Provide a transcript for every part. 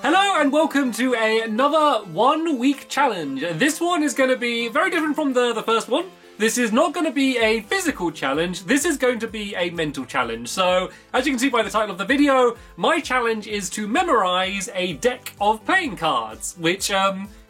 Hello and welcome to another 1 week challenge. This one is going to be very different from the first one. This is not going to be a physical challenge, this is going to be a mental challenge. So, as you can see by the title of the video, my challenge is to memorize a deck of playing cards, which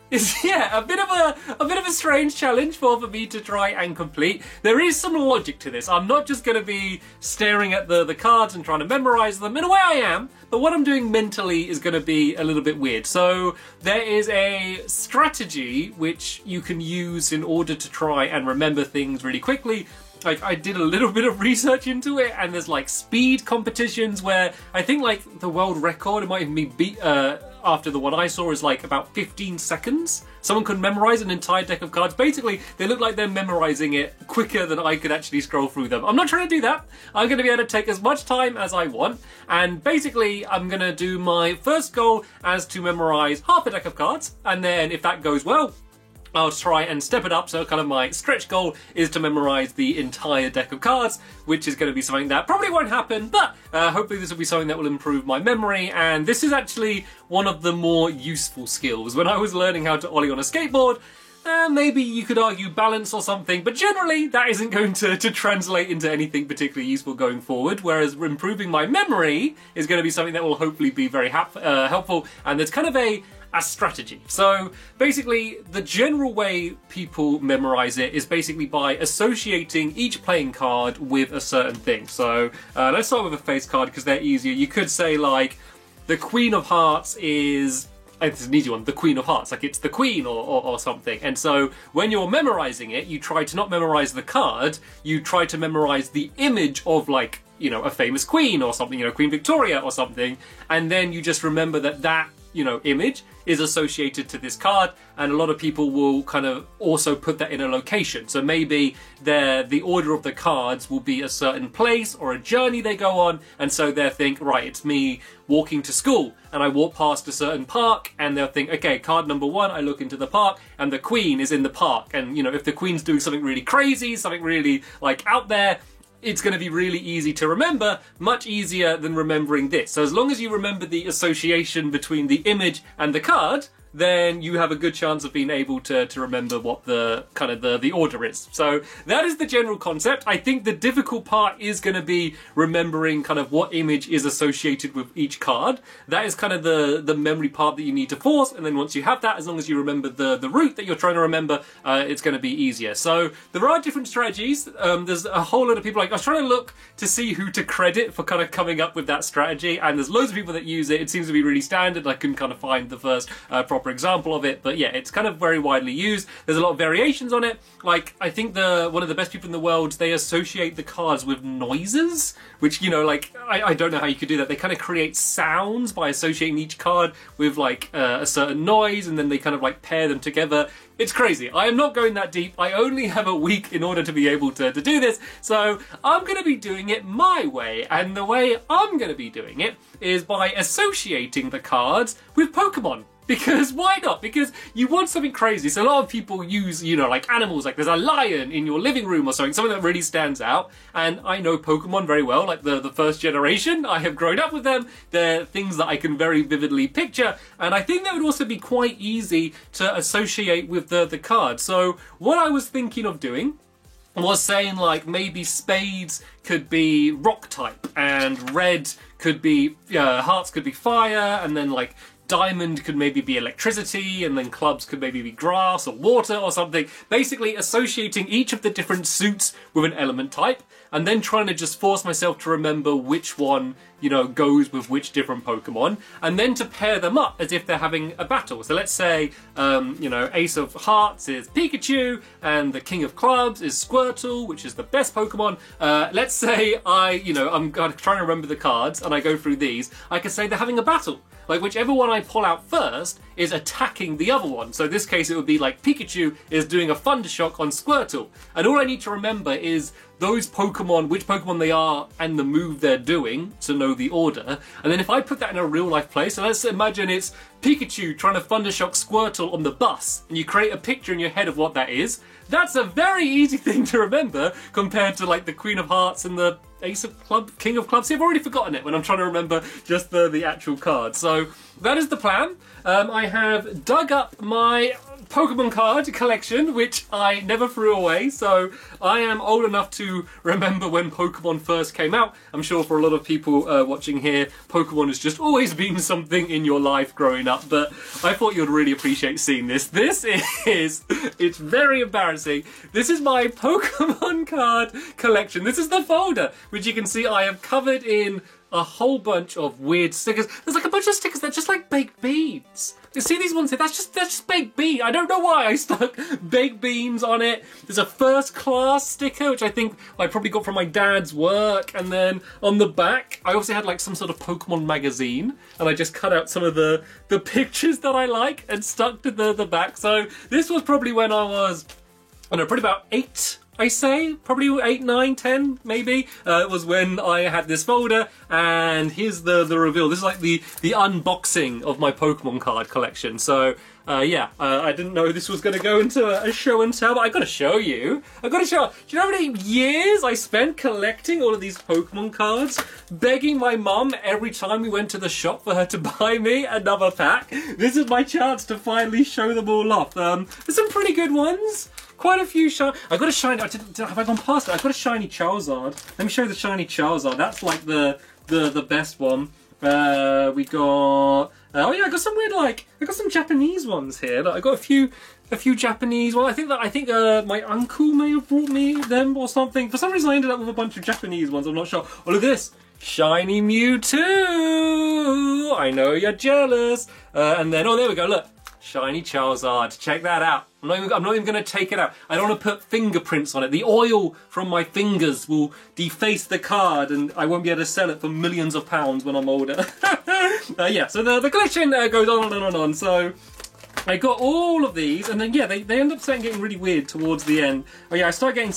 is, yeah, a bit of a strange challenge for me to try and complete. There is some logic to this. I'm not just going to be staring at the cards and trying to memorize them. In a way I am, but what I'm doing mentally is going to be a little bit weird. So there is a strategy which you can use in order to try and remember things really quickly. Like, I did a little bit of research into it, and there's like speed competitions where I think like the world record, it might even be beat after the one I saw, is like about 15 seconds. Someone could memorize an entire deck of cards. Basically, they look like they're memorizing it quicker than I could actually scroll through them. I'm not trying to do that. I'm going to be able to take as much time as I want, and basically I'm going to do my first goal as to memorize half a deck of cards, and then if that goes well, I'll try and step it up, so kind of my stretch goal is to memorize the entire deck of cards, which is going to be something that probably won't happen, but hopefully this will be something that will improve my memory, and this is actually one of the more useful skills. When I was learning how to ollie on a skateboard, maybe you could argue balance or something, but generally that isn't going to translate into anything particularly useful going forward, whereas improving my memory is going to be something that will hopefully be very helpful, and there's kind of a strategy. So basically the general way people memorize it is basically by associating each playing card with a certain thing. So let's start with a face card because they're easier. You could say like the Queen of Hearts is, it's an easy one, the Queen of Hearts, like it's the Queen or something. And so when you're memorizing it, you try to not memorize the card, you try to memorize the image of, like, you know, a famous queen or something, you know, Queen Victoria or something, and then you just remember that you know, image is associated to this card, and a lot of people will kind of also put that in a location. So maybe the order of the cards will be a certain place or a journey they go on, and so they'll think, right, it's me walking to school, and I walk past a certain park, and they'll think, okay, card number 1, I look into the park, and the Queen is in the park, and you know, if the Queen's doing something really crazy, something really like out there, it's going to be really easy to remember, much easier than remembering this. So as long as you remember the association between the image and the card, then you have a good chance of being able to remember what the kind of the order is. So that is the general concept. I think the difficult part is going to be remembering kind of what image is associated with each card. That is kind of the memory part that you need to force, and then once you have that, as long as you remember the route that you're trying to remember, it's going to be easier. So there are different strategies. There's a whole lot of people, like, I was trying to look to see who to credit for kind of coming up with that strategy, and there's loads of people that use it. It seems to be really standard. I couldn't kind of find the first proper example of it, but yeah, it's kind of very widely used. There's a lot of variations on it. Like, I think one of the best people in the world, they associate the cards with noises, which, you know, like, I don't know how you could do that. They kind of create sounds by associating each card with like a certain noise, and then they kind of like pair them together. It's crazy. I am not going that deep. I only have a week in order to be able to do this, so I'm going to be doing it my way, and the way I'm going to be doing it is by associating the cards with Pokemon. Because why not? Because you want something crazy. So a lot of people use, you know, like animals, like there's a lion in your living room or something that really stands out. And I know Pokemon very well, like the first generation. I have grown up with them. They're things that I can very vividly picture. And I think that would also be quite easy to associate with the card. So what I was thinking of doing was saying, like, maybe spades could be rock type, and red could be, hearts could be fire, and then like diamond could maybe be electricity, and then clubs could maybe be grass or water or something. Basically associating each of the different suits with an element type, and then trying to just force myself to remember which one, you know, goes with which different Pokemon, and then to pair them up as if they're having a battle. So let's say, you know, Ace of Hearts is Pikachu, and the King of Clubs is Squirtle, which is the best Pokemon. Let's say I'm trying to remember the cards, and I go through these. I could say they're having a battle. Like, whichever one I pull out first is attacking the other one. So in this case, it would be like Pikachu is doing a Thunder Shock on Squirtle. And all I need to remember is those Pokemon, which Pokemon they are, and the move they're doing to know the order. And then if I put that in a real life place, so let's imagine it's Pikachu trying to Thundershock Squirtle on the bus, and you create a picture in your head of what that is, that's a very easy thing to remember compared to like the Queen of Hearts and the Ace of Clubs, King of Clubs. See, I've already forgotten it when I'm trying to remember just the actual card. So that is the plan. I have dug up my Pokemon card collection, which I never threw away, so I am old enough to remember when Pokemon first came out. I'm sure for a lot of people watching here, Pokemon has just always been something in your life growing up, but I thought you'd really appreciate seeing this. This is, it's very embarrassing. This is my Pokemon card collection. This is the folder, which you can see I have covered in a whole bunch of weird stickers. There's like a bunch of stickers that are just like baked beans. You see these ones here? That's just baked bean. I don't know why I stuck baked beans on it. There's a first class sticker, which I think I probably got from my dad's work. And then on the back, I also had like some sort of Pokemon magazine. And I just cut out some of the pictures that I like and stuck to the back. So this was probably when I was, I don't know, probably about 8, I say, probably 8, 9, 10, maybe, was when I had this folder, and here's the reveal. This is like the unboxing of my Pokemon card collection. So, yeah, I didn't know this was going to go into a show and tell, but I got to show you. I got to show. Do you know how many years I spent collecting all of these Pokemon cards, begging my mum every time we went to the shop for her to buy me another pack? This is my chance to finally show them all off. There's some pretty good ones. Quite a few shiny. I got a shiny. Have I gone past it? I got a shiny Charizard. Let me show you the shiny Charizard. That's like the best one. We got. Oh yeah, I got some weird like. I got some Japanese ones here. Like, I got a few Japanese ones. I think my uncle may have brought me them or something. For some reason, I ended up with a bunch of Japanese ones. I'm not sure. Oh, look at this. Shiny Mewtwo. I know you're jealous. And then, oh, there we go. Look. Shiny Charizard. Check that out. I'm not even going to take it out. I don't want to put fingerprints on it. The oil from my fingers will deface the card and I won't be able to sell it for millions of pounds when I'm older. Yeah, so the collection goes on and on. So I got all of these, and then yeah, they end up starting getting really weird towards the end. Oh yeah, I started getting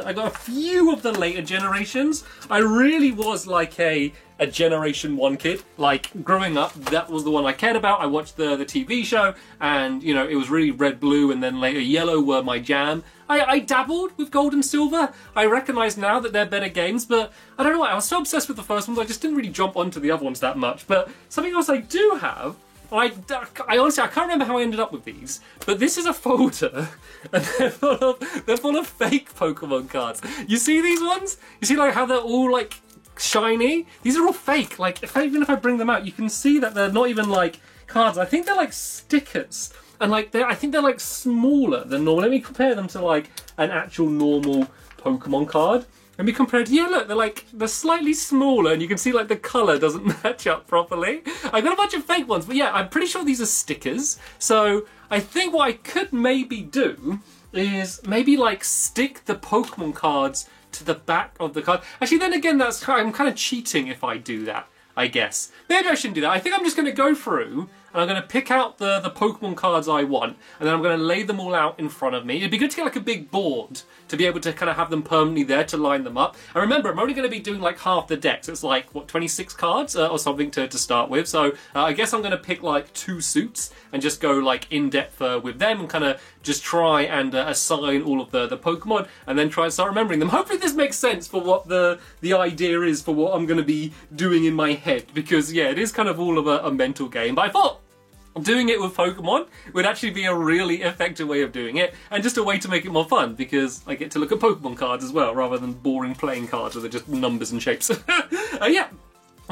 I got a few of the later generations. I really was like a Generation 1 kid. Like, growing up, that was the one I cared about. I watched the TV show, and, you know, it was really red, blue, and then later yellow were my jam. I dabbled with gold and silver. I recognise now that they're better games, but I don't know why. I was so obsessed with the first ones, I just didn't really jump onto the other ones that much. But something else I do have, I honestly, I can't remember how I ended up with these, but this is a folder, and they're full of fake Pokemon cards. You see these ones? You see like how they're all like shiny? These are all fake. Like, even if I bring them out, you can see that they're not even like cards. I think they're like stickers, and like I think they're like smaller than normal. Let me compare them to like an actual normal Pokemon card. Let me compare it. Yeah, look, they're slightly smaller, and you can see like the colour doesn't match up properly. I got a bunch of fake ones, but yeah, I'm pretty sure these are stickers. So I think what I could maybe do is maybe like stick the Pokemon cards to the back of the card. Actually, then again, I'm kind of cheating if I do that, I guess. Maybe I shouldn't do that. I think I'm just going to go through and I'm going to pick out the Pokemon cards I want, and then I'm going to lay them all out in front of me. It'd be good to get like a big board to be able to kind of have them permanently there to line them up. And remember, I'm only going to be doing like half the deck, so it's like, what, 26 cards or something to start with. So I guess I'm going to pick like 2 suits and just go like in depth with them and kind of just try and assign all of the Pokemon and then try and start remembering them. Hopefully this makes sense for what the idea is for what I'm going to be doing in my head, because yeah, it is kind of all of a mental game. But I thought doing it with Pokemon would actually be a really effective way of doing it, and just a way to make it more fun, because I get to look at Pokemon cards as well, rather than boring playing cards where they're just numbers and shapes. Yeah.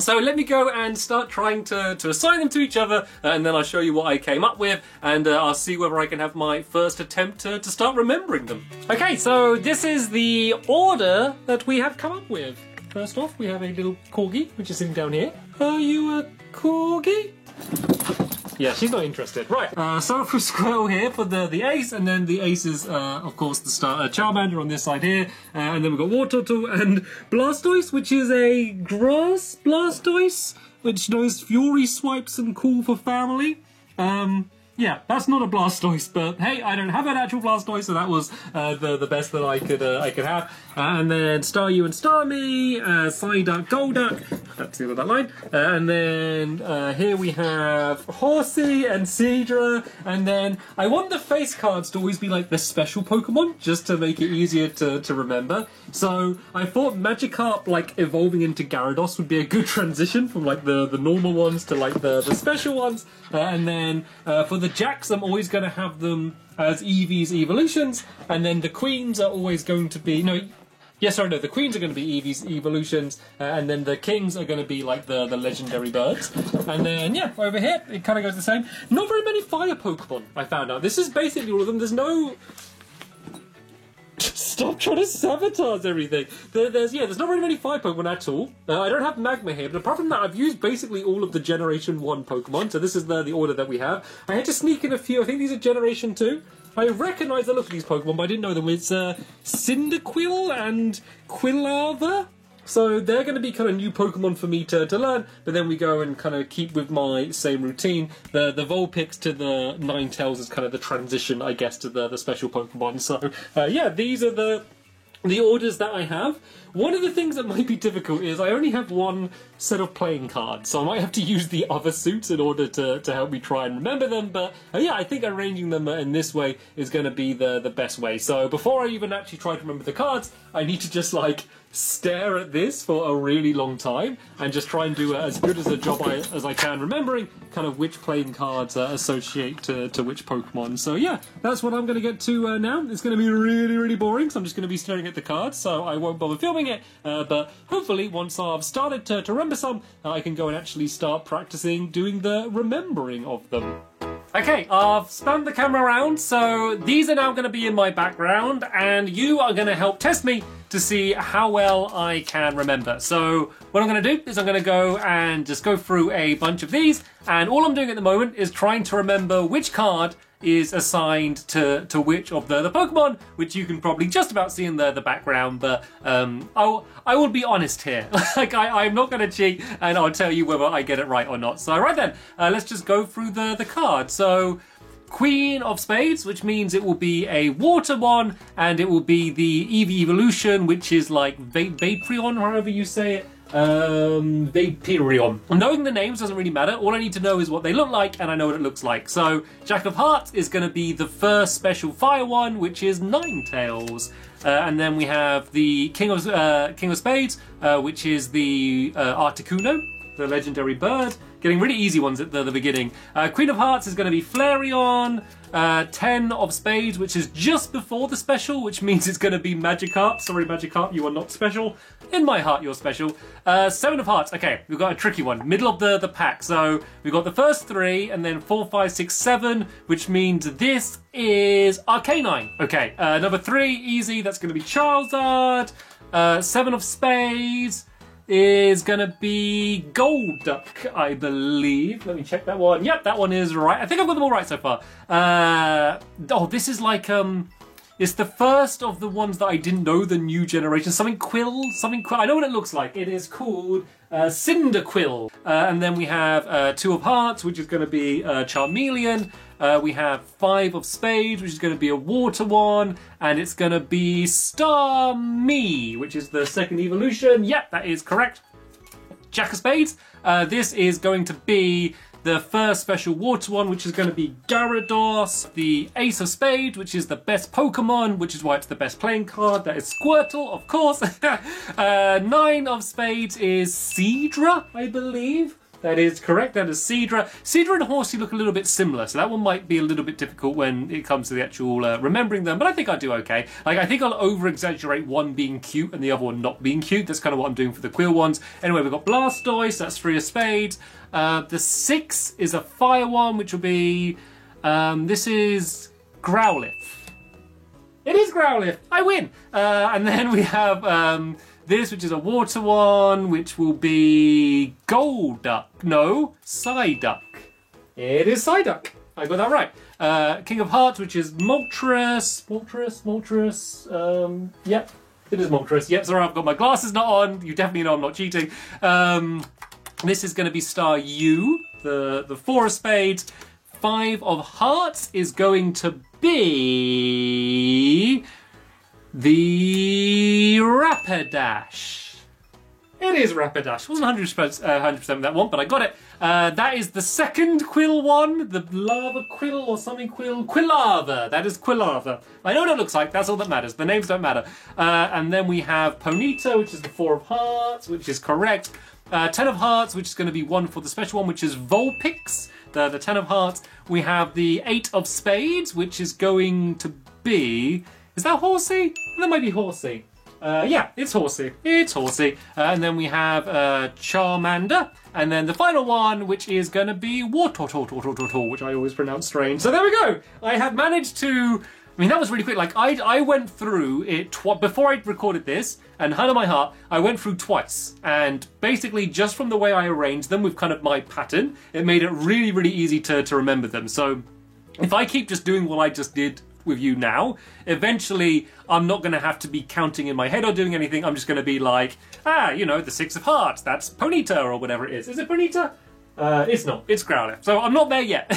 So let me go and start trying to assign them to each other, and then I'll show you what I came up with, and I'll see whether I can have my first attempt to start remembering them. Okay, so this is the order that we have come up with. First off, we have a little Corgi, which is sitting down here. Are you a Corgi? Yeah, she's not interested. Right, start off with Squirtle here for the ace, and then the ace is, of course, the starter Charmander on this side here, and then we've got Wartortle and Blastoise, which is a grass Blastoise, which knows Fury Swipes and Call for Family. Yeah, that's not a Blastoise, but hey, I don't have an actual Blastoise, so that was the best that I could have. And then Staryu and Starmie, Psyduck, Golduck. That's the end of that line. And then here we have Horsey and Seadra. And then I want the face cards to always be like the special Pokemon, just to make it easier to remember. So I thought Magikarp, like evolving into Gyarados, would be a good transition from like the normal ones to like the special ones. And then for the Jacks, I'm always going to have them as Eevee's evolutions, and then the Queens are always going to be the Queens are going to be Eevee's evolutions, and then the Kings are going to be like the legendary birds. And then yeah, over here it kind of goes the same. Not very many fire Pokemon, I found out. This is basically all of them. There's no. Stop trying to sabotage everything. There's not very many fire Pokemon at all. I don't have Magma here, but apart from that, I've used basically all of the Generation 1 Pokemon, so this is the order that we have. I had to sneak in a few. I think these are Generation 2. I recognise the look of these Pokemon, but I didn't know them. It's Cyndaquil and Quilava. So they're going to be kind of new Pokemon for me to learn, but then we go and kind of keep with my same routine. The Vulpix to the Ninetales is kind of the transition, I guess, to the special Pokemon. So yeah, these are the orders that I have. One of the things that might be difficult is I only have one set of playing cards, so I might have to use the other suits in order to help me try and remember them, but yeah, I think arranging them in this way is going to be the best way. So before I even actually try to remember the cards, I need to just like stare at this for a really long time and just try and do as good as a job as I can remembering kind of which playing cards associate to which Pokemon. So yeah, that's what I'm going to get to now. It's going to be really, really boring, so I'm just going to be staring at the cards, so I won't bother filming it, but hopefully once I've started to remember some, I can go and actually start practicing doing the remembering of them. Okay, I've spun the camera around, so these are now going to be in my background, and you are going to help test me to see how well I can remember. So what I'm going to do is I'm going to go and just go through a bunch of these, and all I'm doing at the moment is trying to remember which card is assigned to which of the Pokemon, which you can probably just about see in the background, but I will be honest here. Like I'm not going to cheat, and I'll tell you whether I get it right or not. So right then, let's just go through the cards. So Queen of Spades, which means it will be a water one, and it will be the Eevee evolution, which is like Vaporeon, however you say it. Vaporeon. Knowing the names doesn't really matter. All I need to know is what they look like, and I know what it looks like. So Jack of Hearts is going to be the first special fire one, which is Ninetales. And then we have the King of Spades, which is the Articuno, the legendary bird. Getting really easy ones at the beginning. Queen of Hearts is going to be Flareon. 10 of Spades, which is just before the special, which means it's going to be Magikarp. Sorry, Magikarp, you are not special. In my heart, you're special. 7 of Hearts. Okay, we've got a tricky one. Middle of the pack. So we've got the first 3, and then 4, 5, 6, 7, which means this is Arcanine. Okay, number 3, easy. That's going to be Charizard. 7 of Spades is going to be Golduck, I believe. Let me check that one. Yep, that one is right. I think I've got them all right so far. Oh, this is like, it's the first of the ones that I didn't know, the new generation. Something Quill. I know what it looks like. It is called Cyndaquil. And then we have 2 of Hearts, which is going to be Charmeleon. We have 5 of Spades, which is going to be a water one, and it's going to be Starmie, which is the second evolution. Yep, that is correct. Jack of Spades. This is going to be the first special water one, which is going to be Gyarados. The Ace of Spades, which is the best Pokemon, which is why it's the best playing card. That is Squirtle, of course. 9 of Spades is Seadra, I believe. That is correct, that is Seadra. Seadra and Horsey look a little bit similar, so that one might be a little bit difficult when it comes to the actual remembering them, but I think I do okay. Like, I think I'll over-exaggerate one being cute and the other one not being cute. That's kind of what I'm doing for the Quill ones. Anyway, we've got Blastoise, that's 3 of Spades. The 6 is a fire one, which will be... this is Growlithe. It is Growlithe! I win! And then we have... this, which is a water one, which will be Golduck. No, Psyduck. It is Psyduck. I got that right. King of Hearts, which is Moltres. Yep, it is Moltres. Yep, sorry, I've got my glasses not on. You definitely know I'm not cheating. This is going to be Staryu, the 4 of Spades. 5 of hearts is going to be the Rapidash. It is Rapidash. Wasn't 100% with that one, but I got it. That is the second quill one, the lava quill or something quill. Quilava. That is Quilava. I know what it looks like. That's all that matters. The names don't matter. And then we have Ponyta, which is the 4 of hearts, which is correct. 10 of hearts, which is going to be 1 for the special one, which is Vulpix, the 10 of hearts. We have the 8 of spades, which is going to be... Is that Horsey? That might be Horsey. Yeah, it's Horsey. It's Horsey. And then we have Charmander. And then the final one, which is going to be Wartortle, which I always pronounce strange. So there we go. I have managed to... I mean, that was really quick. Like, I went through it before I recorded this, and hand on my heart, I went through twice. And basically, just from the way I arranged them with kind of my pattern, it made it really, really easy to remember them. So if I keep just doing what I just did with you now, eventually I'm not going to have to be counting in my head or doing anything. I'm just going to be like, you know, the 6 of hearts, that's Ponyta or whatever it is. Is it Ponyta? It's not. It's Growlithe. So I'm not there yet.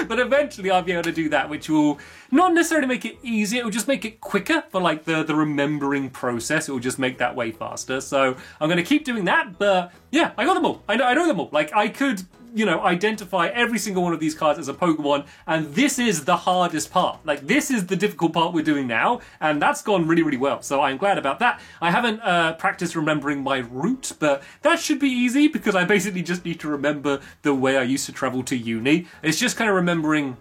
But eventually I'll be able to do that, which will not necessarily make it easier. It will just make it quicker for like the remembering process. It will just make that way faster. So I'm going to keep doing that. But yeah, I got them all. I know them all. Like I could, you know, identify every single one of these cards as a Pokemon, and this is the hardest part. Like, this is the difficult part we're doing now, and that's gone really, really well, so I'm glad about that. I haven't practiced remembering my route, but that should be easy, because I basically just need to remember the way I used to travel to uni. It's just kind of remembering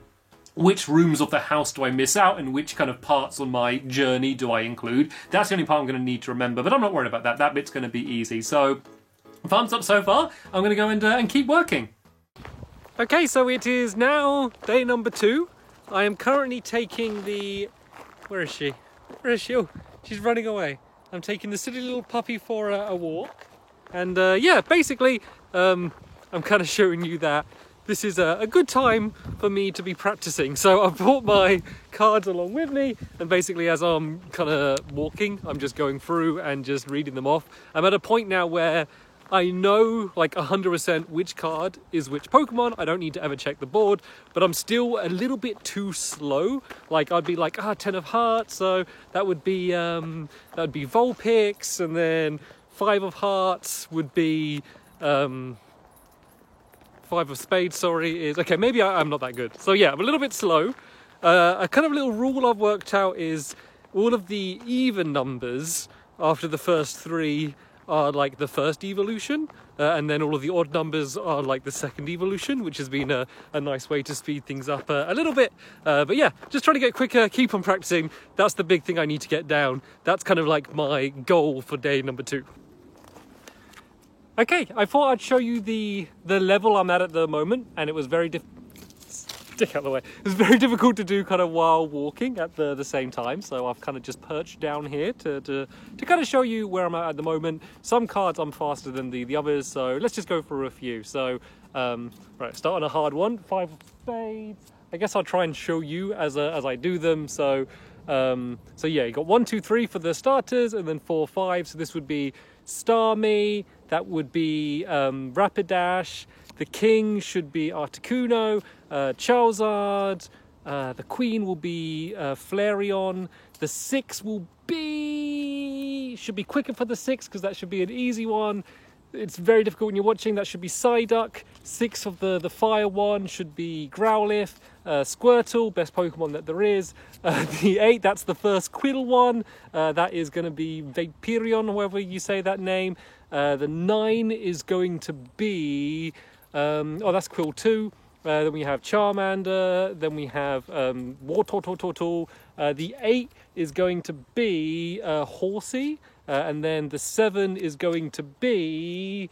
which rooms of the house do I miss out, and which kind of parts on my journey do I include. That's the only part I'm going to need to remember, but I'm not worried about that. That bit's going to be easy, so thumbs up so far. I'm going to go and keep working. Okay, so it is now day number 2. I am currently taking the... Where is she? Where is she? Oh, she's running away. I'm taking the silly little puppy for a walk. And yeah, basically, I'm kind of showing you that this is a good time for me to be practicing. So I've brought my cards along with me, and basically as I'm kind of walking, I'm just going through and just reading them off. I'm at a point now where I know like 100% which card is which Pokemon. I don't need to ever check the board, but I'm still a little bit too slow. Like I'd be like, 10 of hearts, so that would be Vulpix, and then 5 of hearts would be 5 of spades, sorry, is... Okay, maybe I'm not that good. So yeah, I'm a little bit slow. A kind of little rule I've worked out is all of the even numbers after the first 3 are like the first evolution, and then all of the odd numbers are like the second evolution, which has been a nice way to speed things up a little bit. But yeah, just trying to get quicker, keep on practicing. That's the big thing I need to get down. That's kind of like my goal for day number 2. Okay, I thought I'd show you the level I'm at the moment, and it was very stick out of the way. It was very difficult to do kind of while walking at the same time, so I've kind of just perched down here to kind of show you where I'm at the moment. Some cards I'm faster than the others, so let's just go through a few. So, right, start on a hard one, 5 of spades. I guess I'll try and show you as I do them. So yeah, you got 1, 2, 3 for the starters, and then 4, 5. So this would be Starmie, that would be Rapidash. The king should be Articuno, Charizard, the queen will be Flareon, the 6 should be quicker for the 6 because that should be an easy one. It's very difficult when you're watching. That should be Psyduck. 6 of the fire one should be Growlithe. Squirtle, best Pokemon that there is. The 8, that's the first Quill one. That is going to be Vaporeon, however you say that name. The 9 is going to be... that's Quill 2. Then we have Charmander. Then we have Wartortle. The 8 is going to be Horsey. And then the 7 is going to be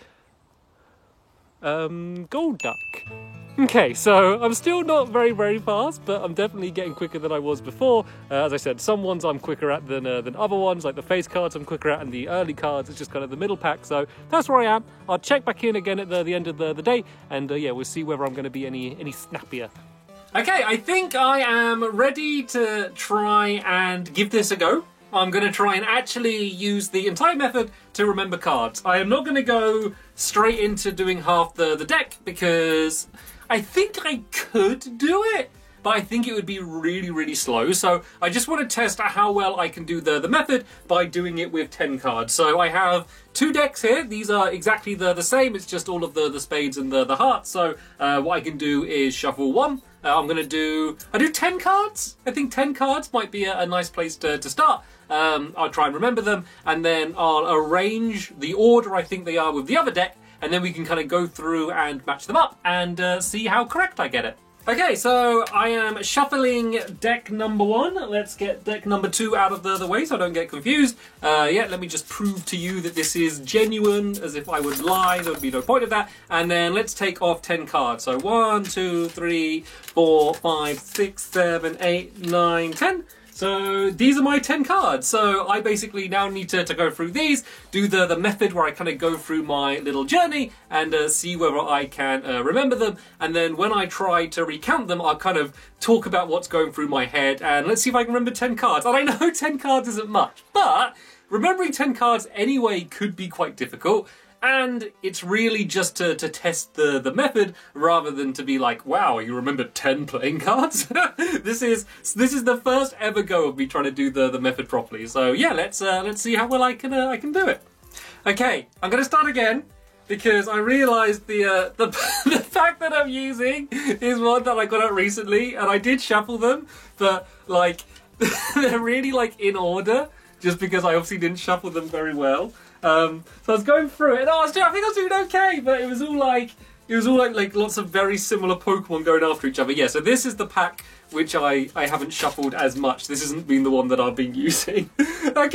Golduck. Okay, so I'm still not very, very fast, but I'm definitely getting quicker than I was before. As I said, some ones I'm quicker at than other ones, like the face cards I'm quicker at, and the early cards, it's just kind of the middle pack. So that's where I am. I'll check back in again at the end of the day, and yeah, we'll see whether I'm going to be any snappier. Okay, I think I am ready to try and give this a go. I'm going to try and actually use the entire method to remember cards. I am not going to go straight into doing half the deck because I think I could do it, but I think it would be really, really slow. So I just want to test how well I can do the method by doing it with 10 cards. So I have 2 decks here. These are exactly the same. It's just all of the spades and the hearts. So what I can do is shuffle 1. I'm going to do 10 cards. I think 10 cards might be a nice place to start. I'll try and remember them, and then I'll arrange the order I think they are with the other deck, and then we can kind of go through and match them up and see how correct I get it. Okay, so I am shuffling deck number 1. Let's get deck number 2 out of the way so I don't get confused. Yeah, let me just prove to you that this is genuine, as if I would lie. There would be no point of that. And then let's take off 10 cards. So 1, 2, 3, 4, 5, 6, 7, 8, 9, 10. So these are my 10 cards. So I basically now need to go through these, do the method where I kind of go through my little journey and see whether I can remember them. And then when I try to recount them, I'll kind of talk about what's going through my head, and let's see if I can remember 10 cards. And I know 10 cards isn't much, but remembering 10 cards anyway could be quite difficult. And it's really just to test the method rather than to be like, wow, you remembered 10 playing cards? This is the first ever go of me trying to do the method properly. So yeah, let's see how well I can do it. Okay, I'm gonna start again because I realised the the fact that I'm using is one that I got out recently, and I did shuffle them, but like they're really like in order just because I obviously didn't shuffle them very well. So I was going through it, and I think I was doing okay, but it was all like lots of very similar Pokemon going after each other. Yeah, so this is the pack which I haven't shuffled as much. This hasn't been the one that I've been using. I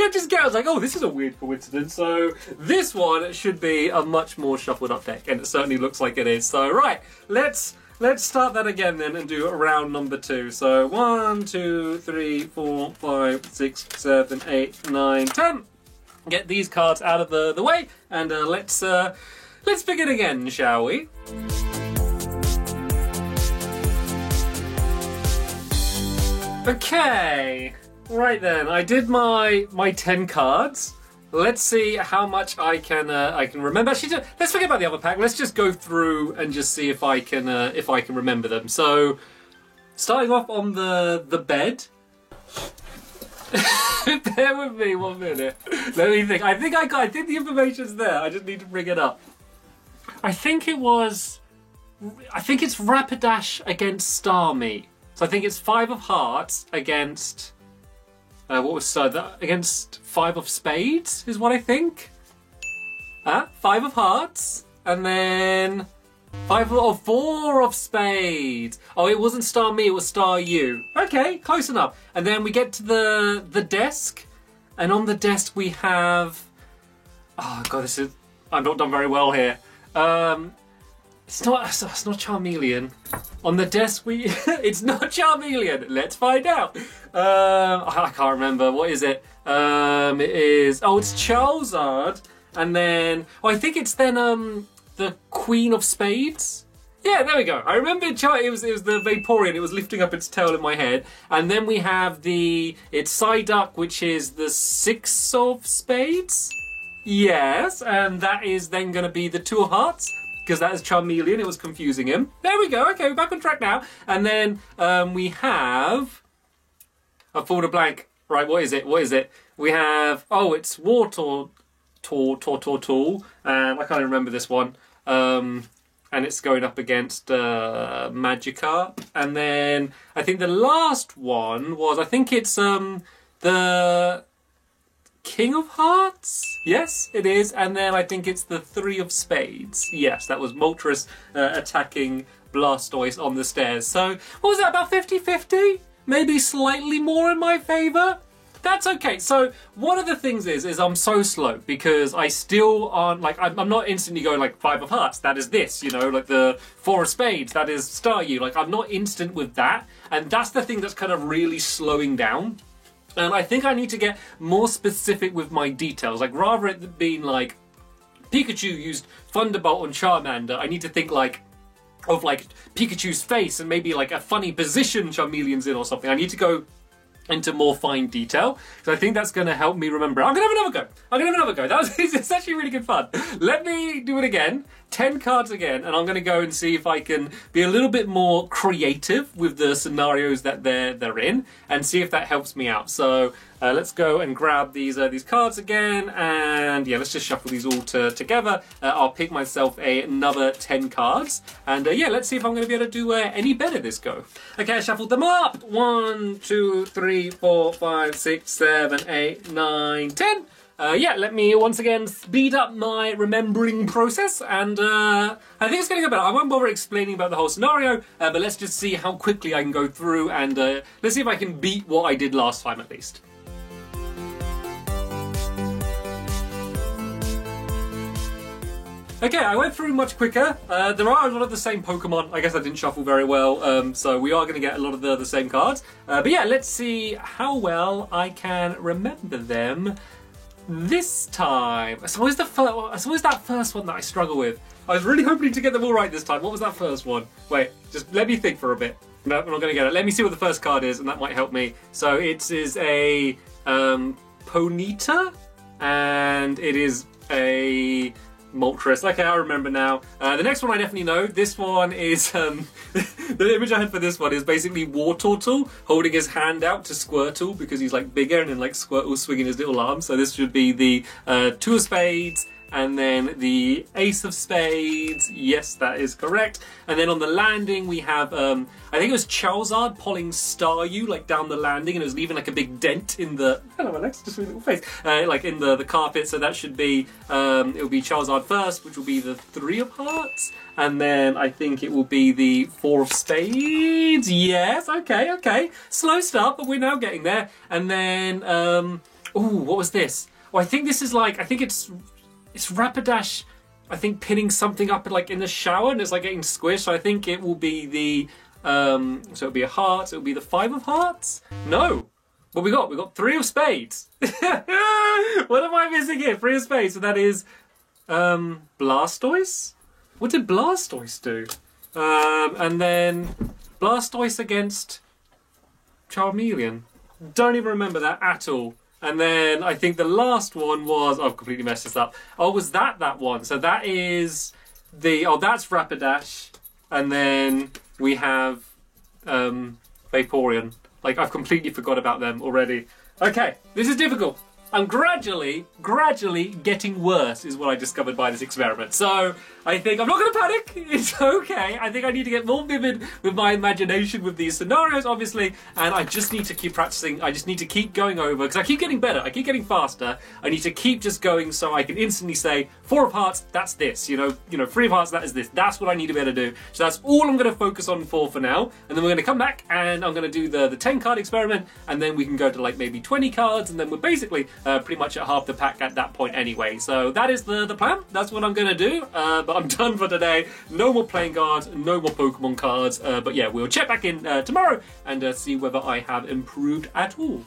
was like, oh, this is a weird coincidence. So this one should be a much more shuffled up deck, and it certainly looks like it is. So right, let's start that again then and do round number 2. So 1, 2, 3, 4, 5, 6, 7, 8, 9, 10. Get these cards out of the way, and let's begin again, shall we? Okay, right then. I did my 10 cards. Let's see how much I can remember. Actually, let's forget about the other pack. Let's just go through and just see if I can remember them. So, starting off on the bed. Bear with me 1 minute. Let me think. I think the information's there. I just need to bring it up. I think it's Rapidash against Starmie. So I think it's 5 of Hearts against against 5 of Spades is what I think. 5 of Hearts and then 4 of Spades. Oh, it wasn't Starmie, it was Staryu. Okay, close enough. And then we get to the desk, and on the desk we have. Oh god, I'm not done very well here. It's not Charmeleon. On the desk it's not Charmeleon. Let's find out. I can't remember. What is it? It is. Oh, it's Charizard, and then I think it's then the Queen of Spades. Yeah, there we go. I remember it was the Vaporeon. It was lifting up its tail in my head. And then we have it's Psyduck, which is the 6 of Spades. Yes, and that is then going to be the 2 of Hearts, because that is Charmeleon. It was confusing him. There we go. Okay, we're back on track now. And then we have. I've fallen a blank. Right, what is it? We have. Oh, it's Wartortle. And I can't remember this one. And it's going up against Magikarp. And then I think the last one was. I think it's the King of Hearts? Yes, it is. And then I think it's the 3 of Spades. Yes, that was Moltres attacking Blastoise on the stairs. So, what was that, about 50-50? Maybe slightly more in my favour? That's okay. So, one of the things is I'm so slow because I still aren't, like, I'm not instantly going, like, 5 of Hearts, that is this, you know, like the 4 of Spades, that is Staryu. Like, I'm not instant with that. And that's the thing that's kind of really slowing down. And I think I need to get more specific with my details. Like, rather it being like, Pikachu used Thunderbolt on Charmander, I need to think of Pikachu's face and maybe like a funny position Charmeleon's in or something. I need to go into more fine detail. So I think that's going to help me remember. I'm going to have another go. It's actually really good fun. Let me do it again. 10 cards again, and I'm going to go and see if I can be a little bit more creative with the scenarios that they're in, and see if that helps me out. So let's go and grab these cards again, and yeah, let's just shuffle these all together. I'll pick myself another 10 cards, and yeah, let's see if I'm going to be able to do any better this go. Okay, I shuffled them up. 1, 2, 3, 4, 5, 6, 7, 8, 9, 10. Yeah, let me once again speed up my remembering process, and I think it's going to go better. I won't bother explaining about the whole scenario, but let's just see how quickly I can go through, and let's see if I can beat what I did last time at least. Okay, I went through much quicker. There are a lot of the same Pokemon. I guess I didn't shuffle very well, so we are going to get a lot of the same cards. But yeah, let's see how well I can remember them this time. It's always that first one that I struggle with. I was really hoping to get them all right this time. What was that first one? Wait, just let me think for a bit. No, I'm not going to get it. Let me see what the first card is, and that might help me. So it is a Ponyta, and it is a Moltres. Okay, I remember now. The next one I definitely know. This one is, the image I had for this one is basically Wartortle holding his hand out to Squirtle because he's like bigger, and then like Squirtle swinging his little arm. So this should be the Two of Spades, and then the Ace of Spades. Yes, that is correct. And then on the landing we have, I think it was Charizard pulling Staryu like down the landing, and it was leaving like a big dent in the, hello Alex, just a little face, like in the carpet. So that should be, it will be Charizard first, which will be the 3 of Hearts. And then I think it will be the 4 of Spades. Yes, okay. Slow start, but we're now getting there. And then, ooh, what was this? Oh, I think this is like, I think it's Rapidash, I think, pinning something up like in the shower, and it's like getting squished. So I think it will be the, so it'll be a heart, it'll be the 5 of Hearts? No. What we got? We got 3 of Spades. What am I missing here? 3 of Spades, so that is, Blastoise? What did Blastoise do? And then Blastoise against Charmeleon. Don't even remember that at all. And then I think the last one was, oh, I've completely messed this up. Oh, was that one? So that is the, oh, that's Rapidash. And then we have Vaporeon. Like, I've completely forgot about them already. Okay, this is difficult. I'm gradually getting worse, is what I discovered by this experiment. So I think I'm not going to panic. It's okay. I think I need to get more vivid with my imagination with these scenarios, obviously, and I just need to keep practicing. I just need to keep going over, because I keep getting better. I keep getting faster. I need to keep just going so I can instantly say, 4 of Hearts, that's this. You know, 3 of Hearts, that is this. That's what I need to be able to do. So that's all I'm going to focus on for now. And then we're going to come back and I'm going to do the 10 card experiment, and then we can go to like maybe 20 cards, and then we're basically pretty much at half the pack at that point anyway. So that is the plan. That's what I'm going to do. But I'm done for today. No more playing cards, no more Pokemon cards. But yeah, we'll check back in tomorrow and see whether I have improved at all.